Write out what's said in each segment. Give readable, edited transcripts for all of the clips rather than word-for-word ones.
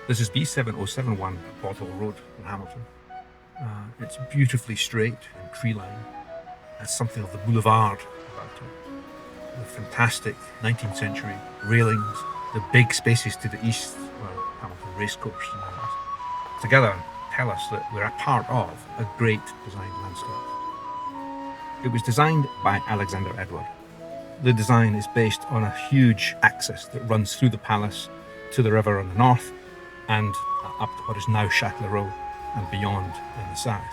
This is B7071 at Bothwell Road in Hamilton. It's beautifully straight and tree-lined. It has something of the boulevard about it. The fantastic 19th century railings, the big spaces to the east, where Hamilton Racecourse now is, together tell us that we're a part of a great designed landscape. It was designed by Alexander Edward. The design is based on a huge axis that runs through the palace to the river on the north and up to what is now Châtellerault and beyond in the south.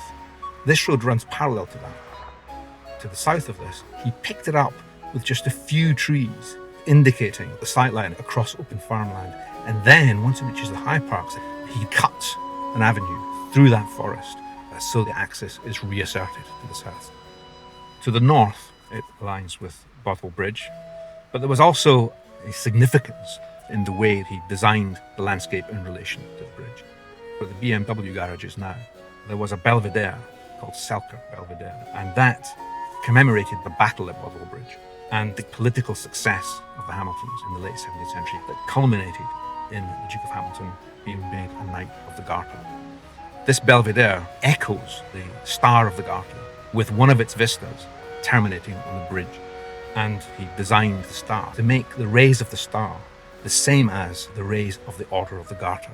This road runs parallel to that. To the south of this, he picked it up with just a few trees, indicating the sightline across open farmland. And then, once it reaches the high parks, he cuts an avenue through that forest, so the axis is reasserted to the south. To the north, it aligns with Bothwell Bridge, but there was also a significance in the way he designed the landscape in relation to the bridge. Where the BMW garage is now, there was a belvedere called Selkirk Belvedere, and that commemorated the battle at Bothwell Bridge and the political success of the Hamiltons in the late 17th century that culminated in the Duke of Hamilton being made a Knight of the Garter. This belvedere echoes the Star of the Garter, with one of its vistas terminating on the bridge. And he designed the star to make the rays of the star the same as the rays of the Order of the Garter.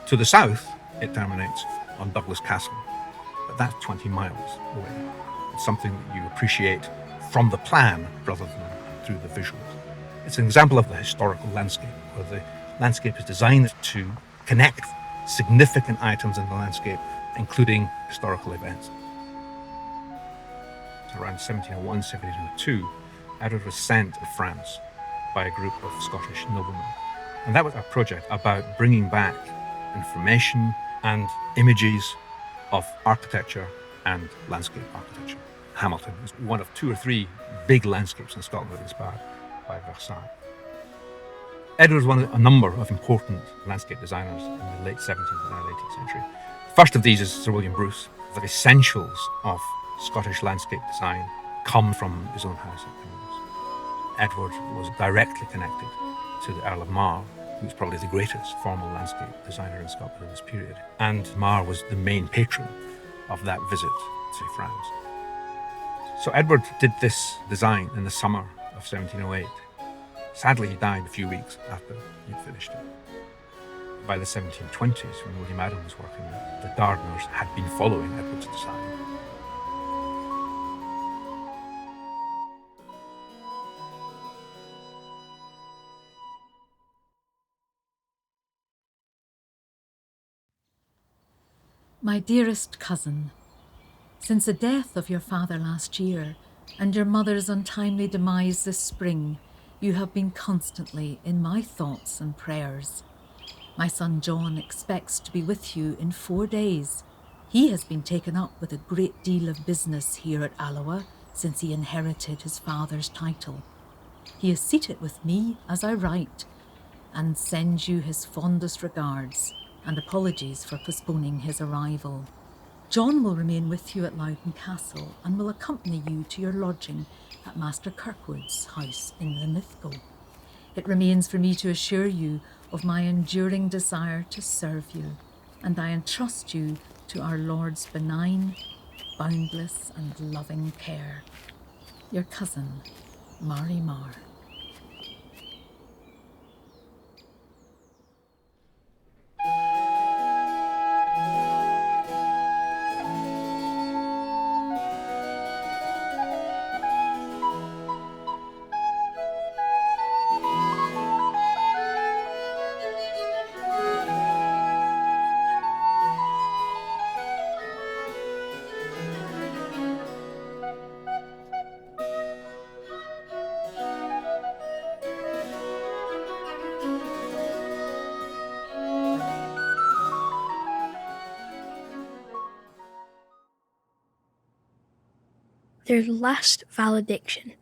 To the south, it terminates on Douglas Castle, but that's 20 miles away. It's something that you appreciate from the plan rather than through the visuals. It's an example of the historical landscape, where the landscape is designed to connect significant items in the landscape, including historical events. Around 1701, 1702, Edward was sent to France by a group of Scottish noblemen. And that was a project about bringing back information and images of architecture and landscape architecture. Hamilton is one of 2 or 3 big landscapes in Scotland that are inspired by Versailles. Edward was one of a number of important landscape designers in the late 17th and early 18th century. The first of these is Sir William Bruce. The essentials of Scottish landscape design come from his own house at Primrose. Edward was directly connected to the Earl of Mar, who was probably the greatest formal landscape designer in Scotland in this period. And Mar was the main patron of that visit to France. So Edward did this design in the summer of 1708. Sadly, he died a few weeks after he'd finished it. By the 1720s, when William Adam was working there, the gardeners had been following Edward's design. My dearest cousin, since the death of your father last year and your mother's untimely demise this spring, you have been constantly in my thoughts and prayers. My son John expects to be with you in 4 days. He has been taken up with a great deal of business here at Alloa since he inherited his father's title. He is seated with me as I write and sends you his fondest regards and apologies for postponing his arrival. John will remain with you at Loudoun Castle and will accompany you to your lodging at Master Kirkwood's house in Linlithgow. It remains for me to assure you of my enduring desire to serve you, and I entrust you to our Lord's benign, boundless and loving care. Your cousin, Mary Mar. Their last valediction,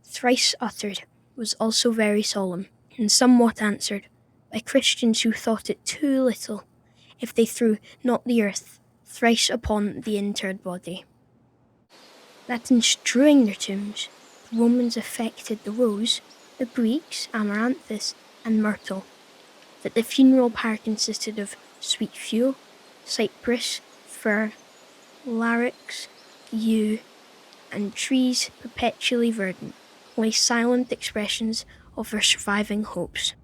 thrice uttered, was also very solemn, and somewhat answered, by Christians who thought it too little, if they threw not the earth thrice upon the interred body. That in strewing their tombs, the Romans affected the rose, the Greeks amaranthus and myrtle, that the funeral pyre consisted of sweet fuel, cypress, fir, larix, yew, and trees perpetually verdant, lay silent expressions of their surviving hopes.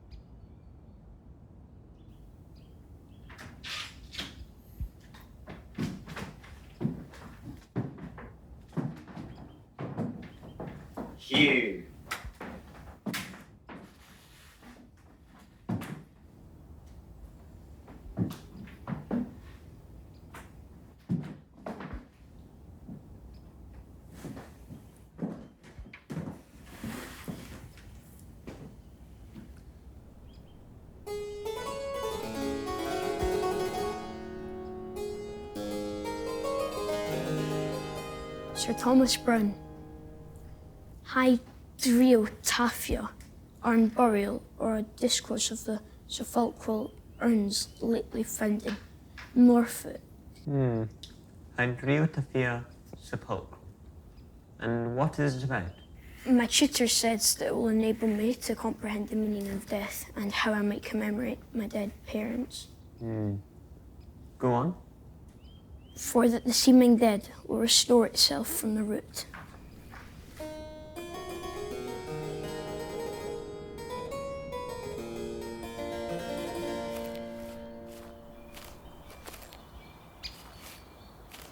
Hugh. Sir Thomas Browne. Hydriotaphia, urn burial, or a discourse of the sepulchral urns lately found in Norfolk. Hydriotaphia sepulchral. And what is it about? My tutor says that it will enable me to comprehend the meaning of death and how I might commemorate my dead parents. Go on. For that the seeming dead will restore itself from the root.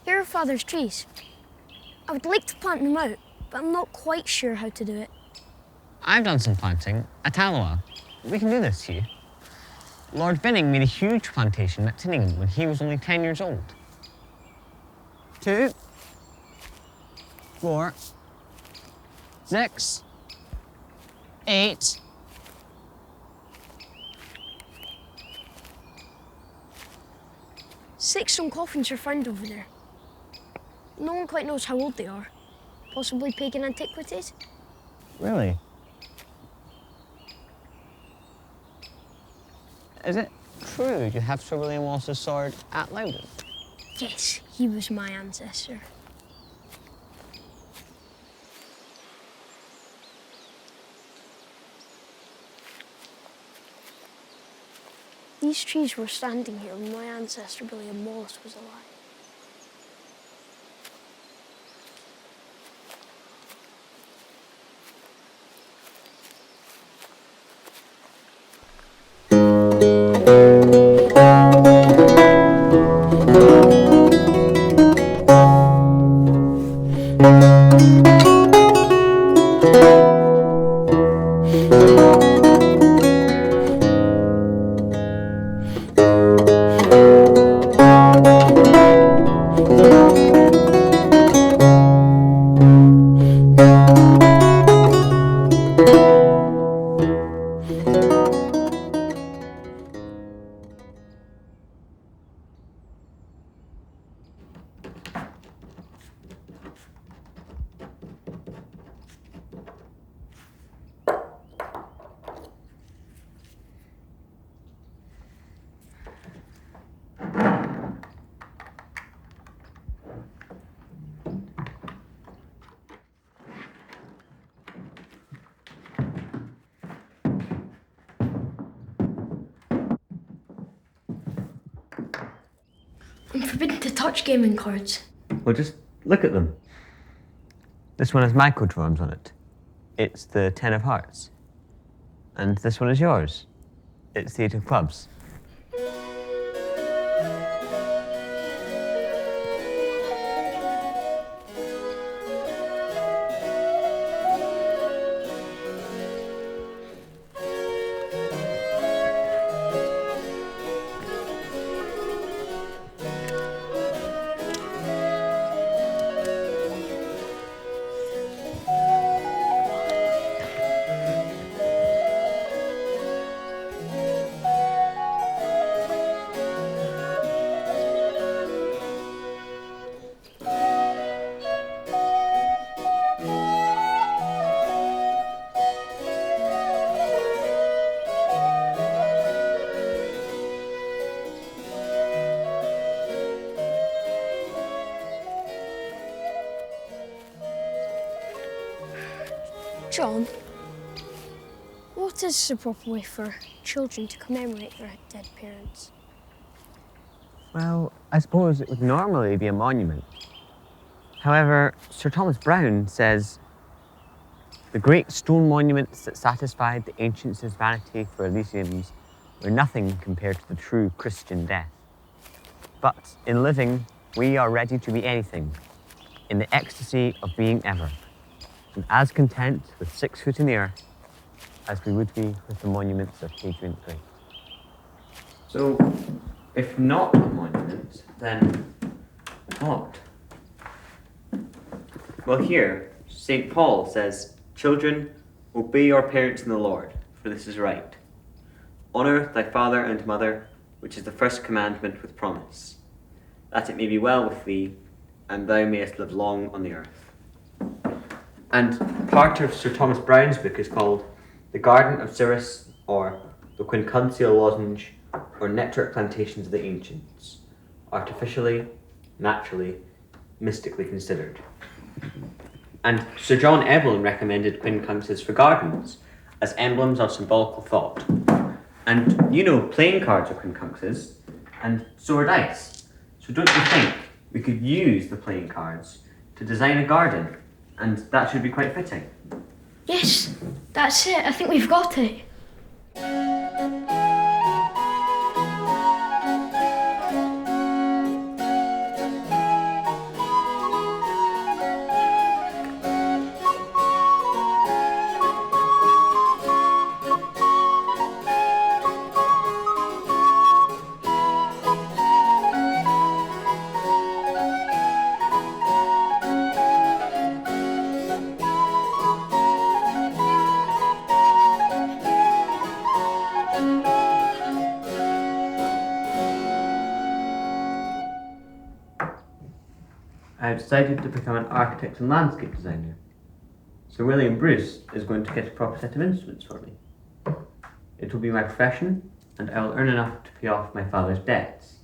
Here are Father's trees. I would like to plant them out, but I'm not quite sure how to do it. I've done some planting at Alloa. We can do this, Hugh. Lord Binning made a huge plantation at Tinningham when he was only 10 years old. 2, 4, 6, 8. Six stone coffins are found over there. No one quite knows how old they are. Possibly pagan antiquities? Really? Is it true you have Sir William Wallace's sword at Loudoun? Yes, he was my ancestor. These trees were standing here when my ancestor William Wallace was alive. I'm forbidden to touch gaming cards. Well, just look at them. This one has my coat of arms on it. It's the 10 of hearts. And this one is yours. It's the 8 of clubs. John, What is the proper way for children to commemorate their dead parents? Well, I suppose it would normally be a monument. However, Sir Thomas Browne says the great stone monuments that satisfied the ancients' vanity for Elysiums were nothing compared to the true Christian death. But in living, we are ready to be anything, in the ecstasy of being ever, and as content with 6 foot in the earth as we would be with the monuments of Hadrian the Great. So, if not a monument, then what? Well, here, St. Paul says, "Children, obey your parents in the Lord, for this is right. Honour thy father and mother, which is the first commandment with promise, that it may be well with thee, and thou mayest live long on the earth." And part of Sir Thomas Browne's book is called The Garden of Cyrus, or The Quincuntial Lozenge, or Network Plantations of the Ancients, artificially, naturally, mystically considered. And Sir John Evelyn recommended quincunxes for gardens as emblems of symbolical thought. And you know, playing cards are quincunxes, and so are dice. So don't you think we could use the playing cards to design a garden? And that should be quite fitting. Yes, that's it. I think we've got it. I've decided to become an architect and landscape designer. So William Bruce is going to get a proper set of instruments for me. It will be my profession, and I will earn enough to pay off my father's debts.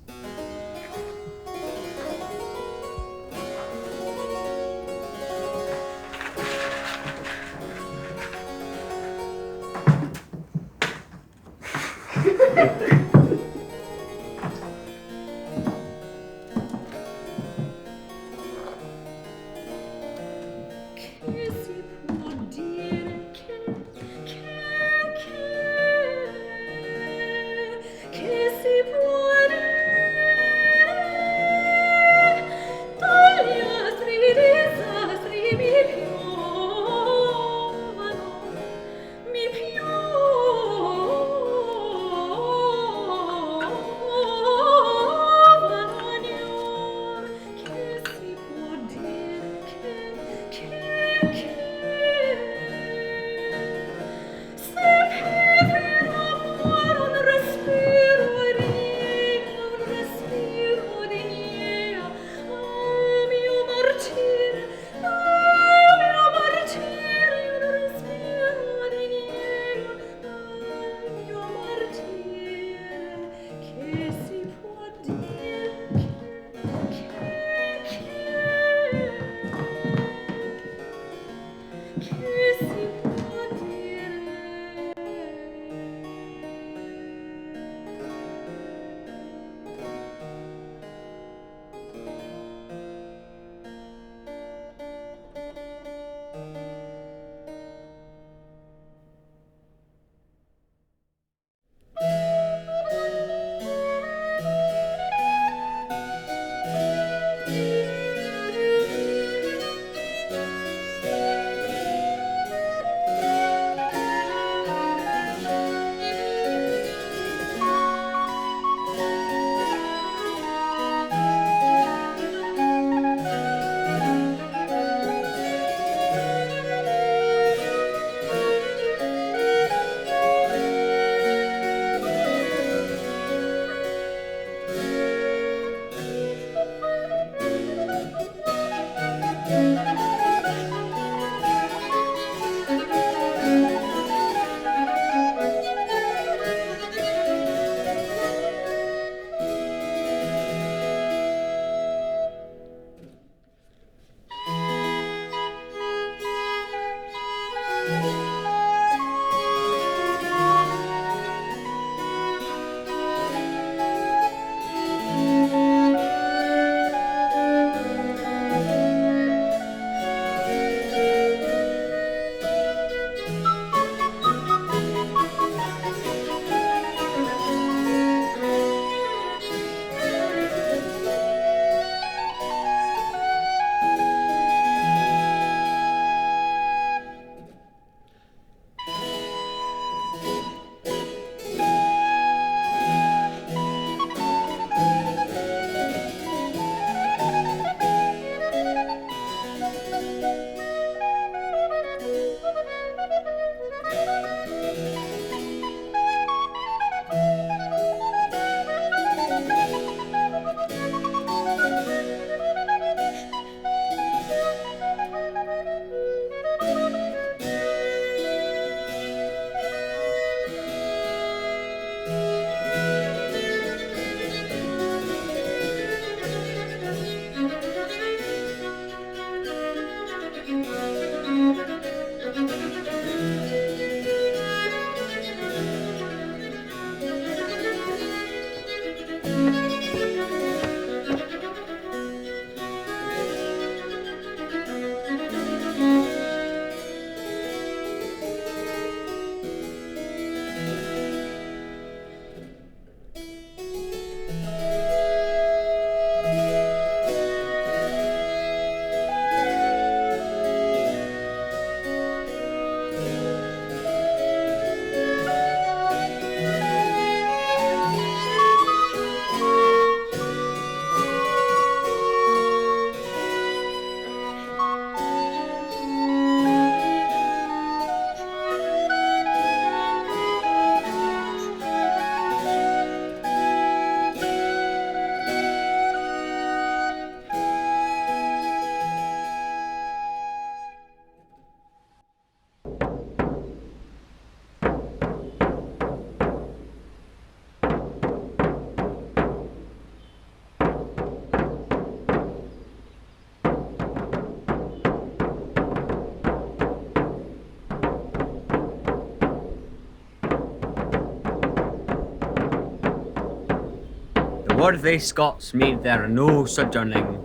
Or they Scots made their no sojourning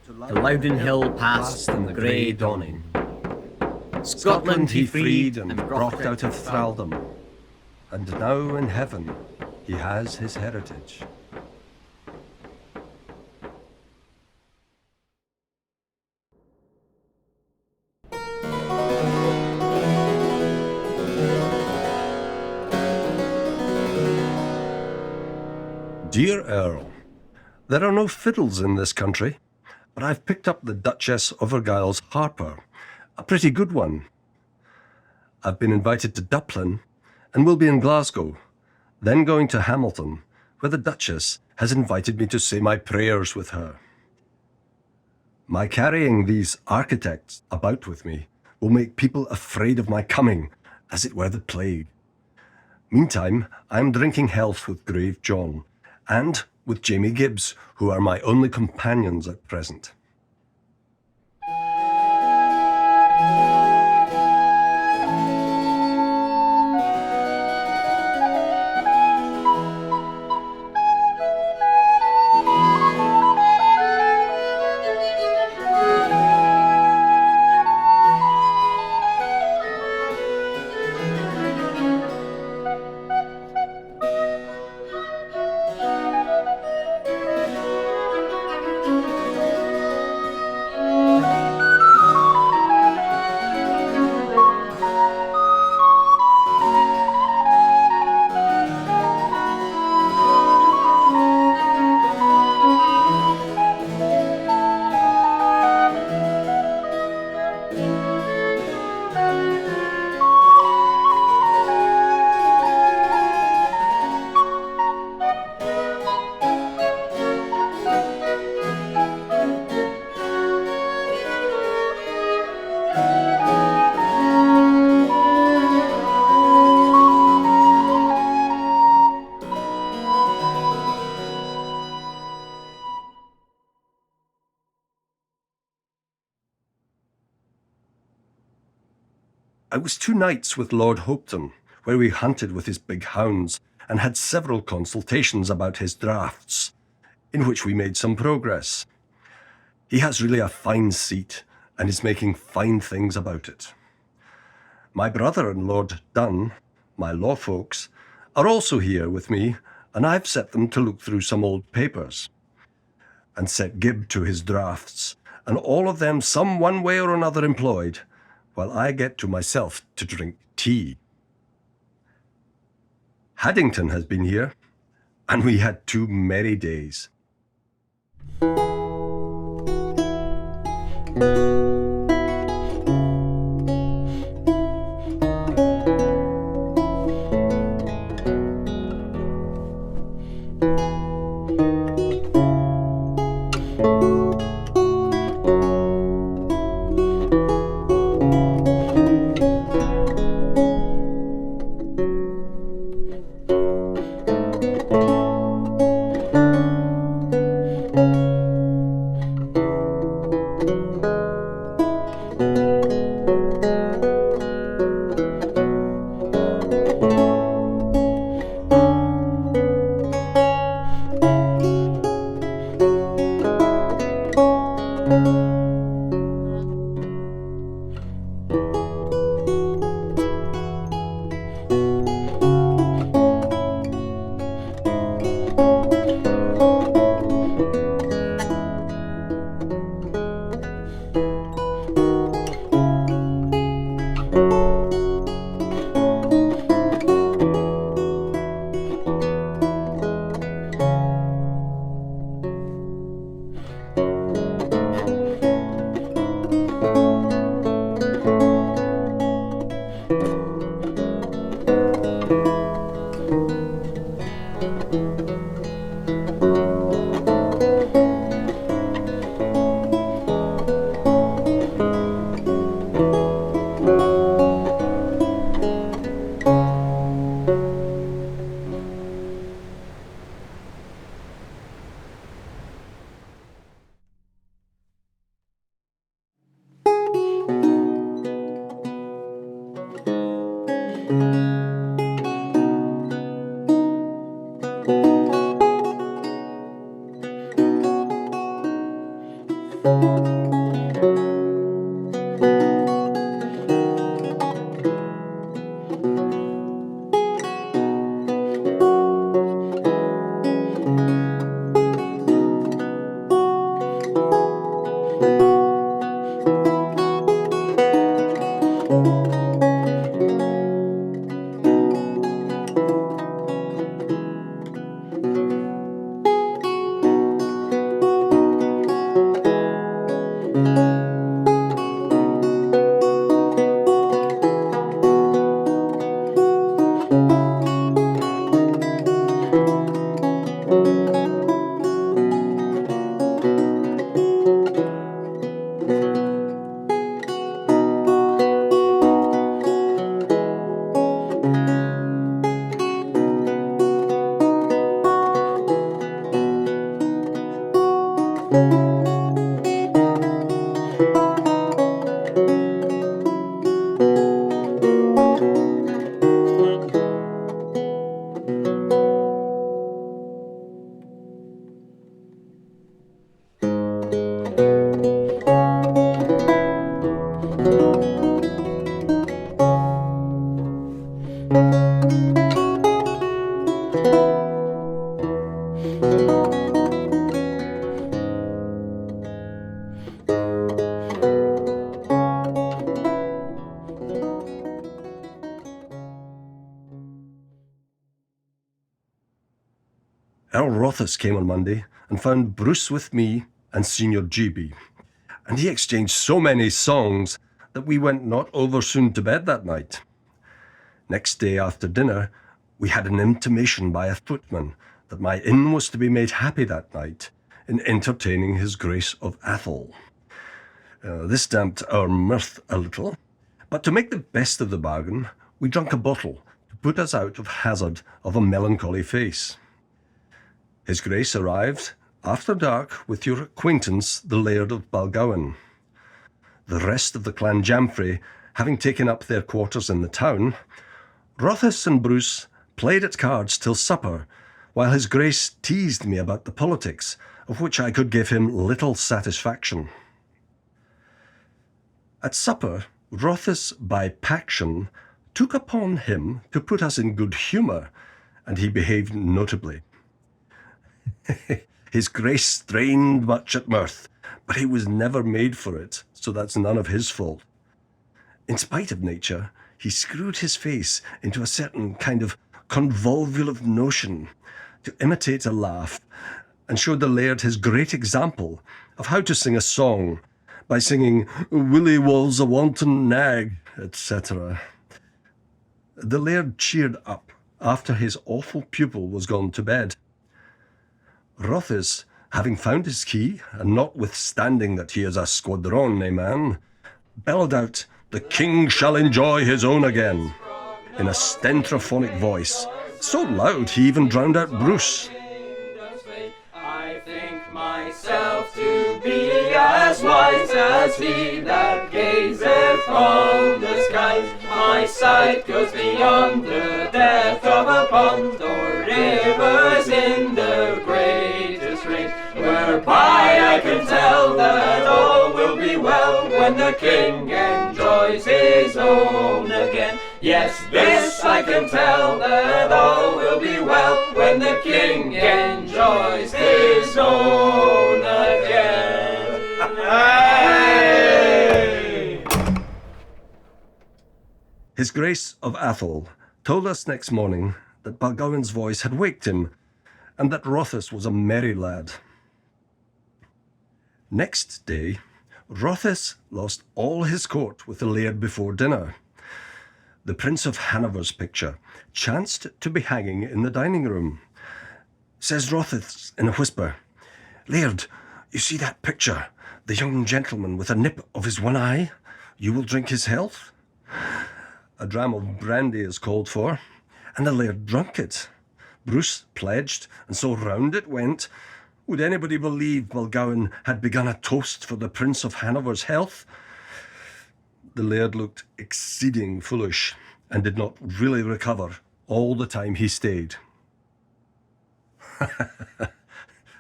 to Loudoun Hill past in the grey dawning. Scotland he freed and brought out of thraldom, and now in heaven he has his heritage. Dear Earl, there are no fiddles in this country, but I've picked up the Duchess of Argyll's harper, a pretty good one. I've been invited to Dublin and will be in Glasgow, then going to Hamilton, where the Duchess has invited me to say my prayers with her. My carrying these architects about with me will make people afraid of my coming, as it were the plague. Meantime, I am drinking health with Grave John, and with Jamie Gibbs, who are my only companions at present. I was 2 nights with Lord Hopetoun, where we hunted with his big hounds and had several consultations about his drafts, in which we made some progress. He has really a fine seat and is making fine things about it. My brother and Lord Dunn, my law folks, are also here with me, and I've set them to look through some old papers and set Gibb to his drafts, and all of them some one way or another employed, while I get to myself to drink tea. Haddington has been here, and we had 2 merry days. Earl Rothus came on Monday and found Bruce with me and Senior GB, and he exchanged so many songs that we went not over soon to bed that night. Next day after dinner, we had an intimation by a footman that my inn was to be made happy that night in entertaining His Grace of Athol. This damped our mirth a little, but to make the best of the bargain, we drank a bottle to put us out of hazard of a melancholy face. His Grace arrived after dark with your acquaintance, the Laird of Balgowan. The rest of the Clan Jamfray having taken up their quarters in the town, Rothus and Bruce played at cards till supper, while His Grace teased me about the politics, of which I could give him little satisfaction. At supper, Rothus by paction took upon him to put us in good humour, and he behaved notably. His Grace strained much at mirth, but he was never made for it, so that's none of his fault. In spite of nature, he screwed his face into a certain kind of convolvulative notion to imitate a laugh, and showed the Laird his great example of how to sing a song by singing "Willie was a wanton nag," etc. The Laird cheered up after his awful pupil was gone to bed. Rothus, having found his key, and notwithstanding that he is a squadrone man, bellowed out, "The king shall enjoy his own again," in a stentrophonic voice, so loud he even drowned out Bruce. I think myself to be as wise as he that gazeth from the skies. My sight goes beyond the depth of a pond, or rivers in the greatest rain, whereby I can tell that all will be well when the king enjoys his own again. Yes, this I can tell, that all will be well when the king enjoys his own again. Hey! His Grace of Athol told us next morning that Balgowan's voice had waked him, and that Rothus was a merry lad. Next day, Rothus lost all his court with the Laird before dinner. The Prince of Hanover's picture chanced to be hanging in the dining room. Says Rothus in a whisper, "Laird, you see that picture? The young gentleman with a nip of his one eye? You will drink his health?" A dram of brandy is called for, and the Laird drunk it. Bruce pledged, and so round it went. Would anybody believe Balgowan had begun a toast for the Prince of Hanover's health? The Laird looked exceeding foolish, and did not really recover all the time he stayed.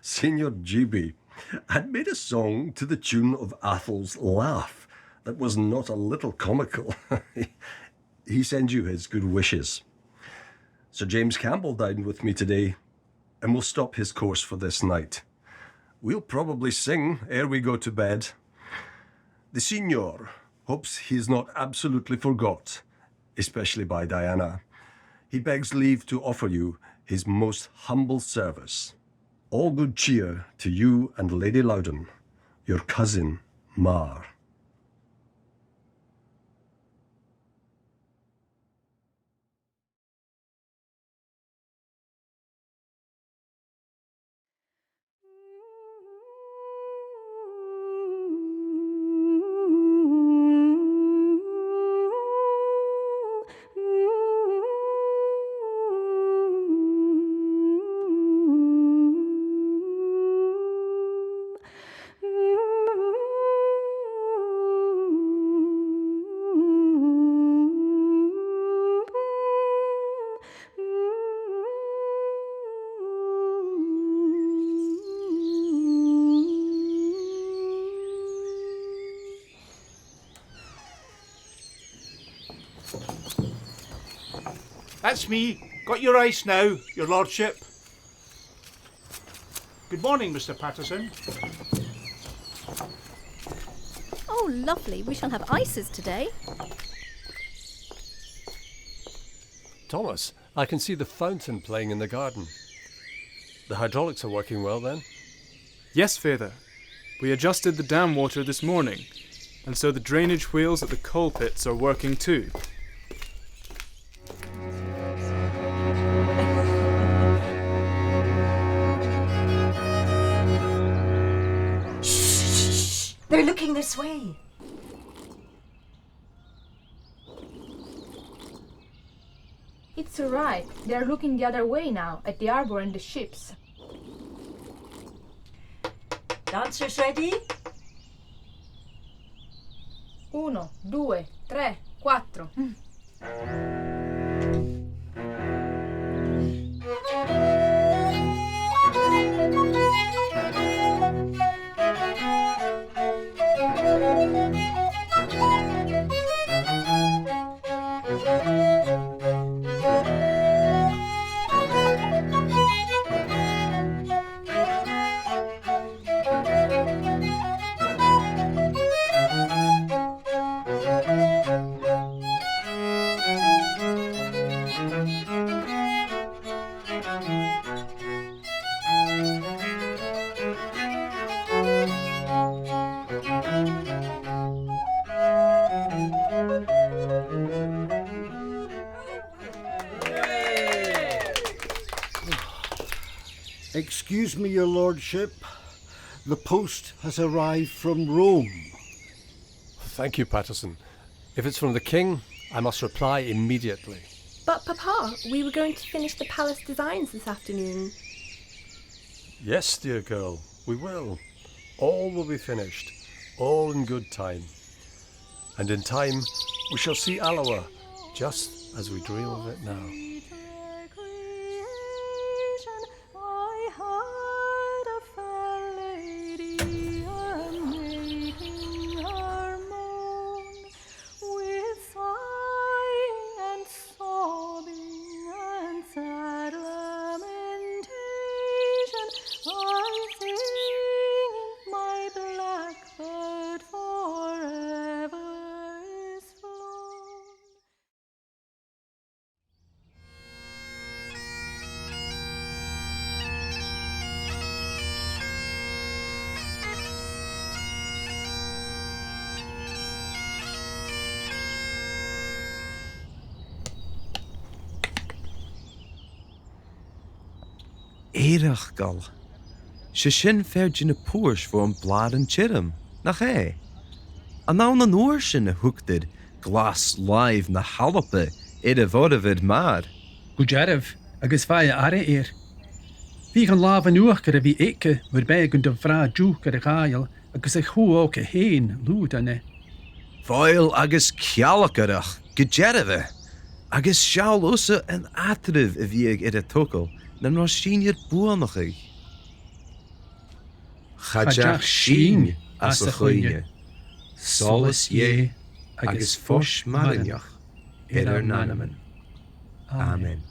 Senior GB, and made a song to the tune of Athel's laugh that was not a little comical. He sends you his good wishes. Sir James Campbell dined with me today, and will stop his course for this night. We'll probably sing ere we go to bed. The Signor hopes he is not absolutely forgot, especially by Diana. He begs leave to offer you his most humble service. All good cheer to you and Lady Loudoun, your cousin, Mar. That's me. Got your ice now, your lordship. Good morning, Mr. Patterson. Oh, lovely. We shall have ices today. Thomas, I can see the fountain playing in the garden. The hydraulics are working well then? Yes, Father. We adjusted the dam water this morning, and so the drainage wheels at the coal pits are working too. They're looking this way. It's all right. They're looking the other way now, at the harbour and the ships. Dancers ready? 1, 2, 3, 4. Excuse me, your lordship. The post has arrived from Rome. Thank you, Patterson. If it's from the king, I must reply immediately. But, Papa, we were going to finish the palace designs this afternoon. Yes, dear girl, we will. All will be finished, all in good time. And in time, we shall see Alloa, just as we dream of it now. Éireachgal. Se sin féidir na póirs fu an blad an tirim, nach é. An ná an uair sin a thugtid glas live na halape iad a bhódavid mar. Go dearibh agus bhaid ara éir. Bhí an láb an uach gur a bhí éice mar beag an do bhrá dú gur a gáil agus a chuóg a héin Loudoun. Fáil agus cealacarach go dearibh agus seall usa an atribh a bhíag iad a tócail na nó síniad buanachaí. Chadach Sheen as a chuine. Solus ye, agus fosh marignach, nanaman. Amen.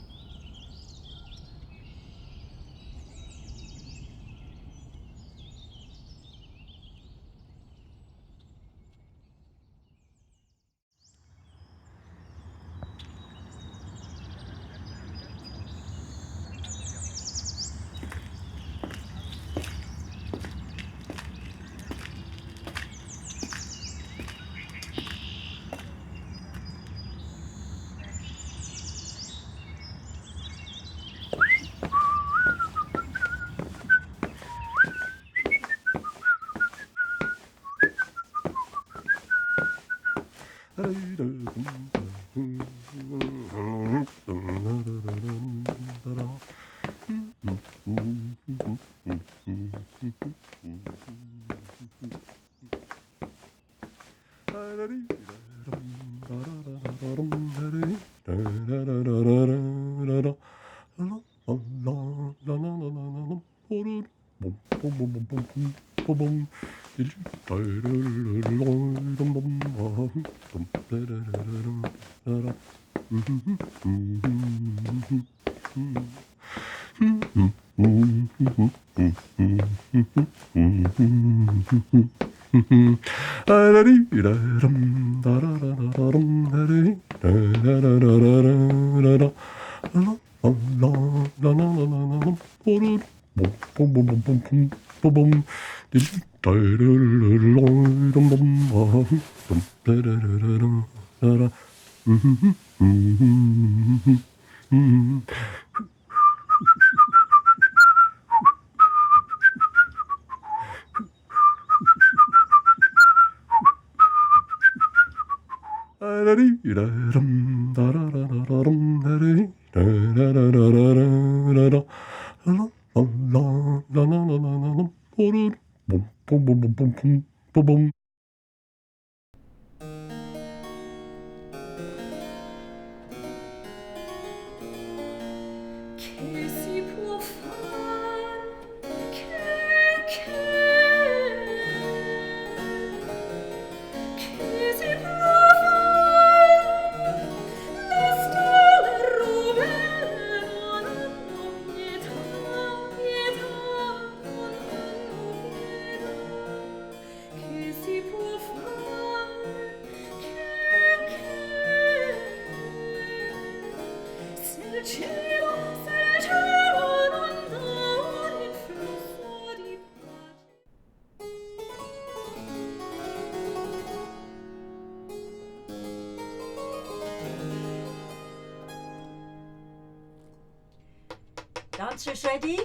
Dancers ready?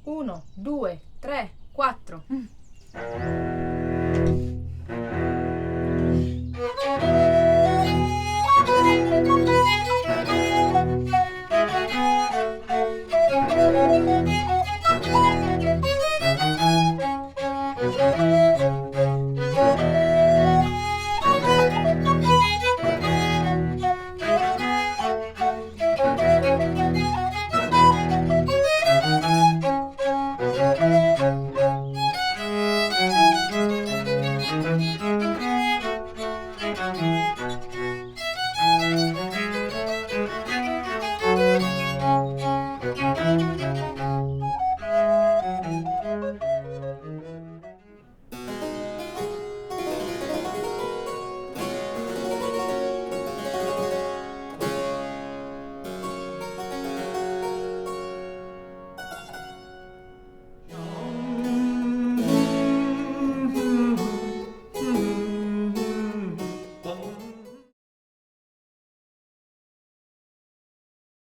1, 2, 3, 4.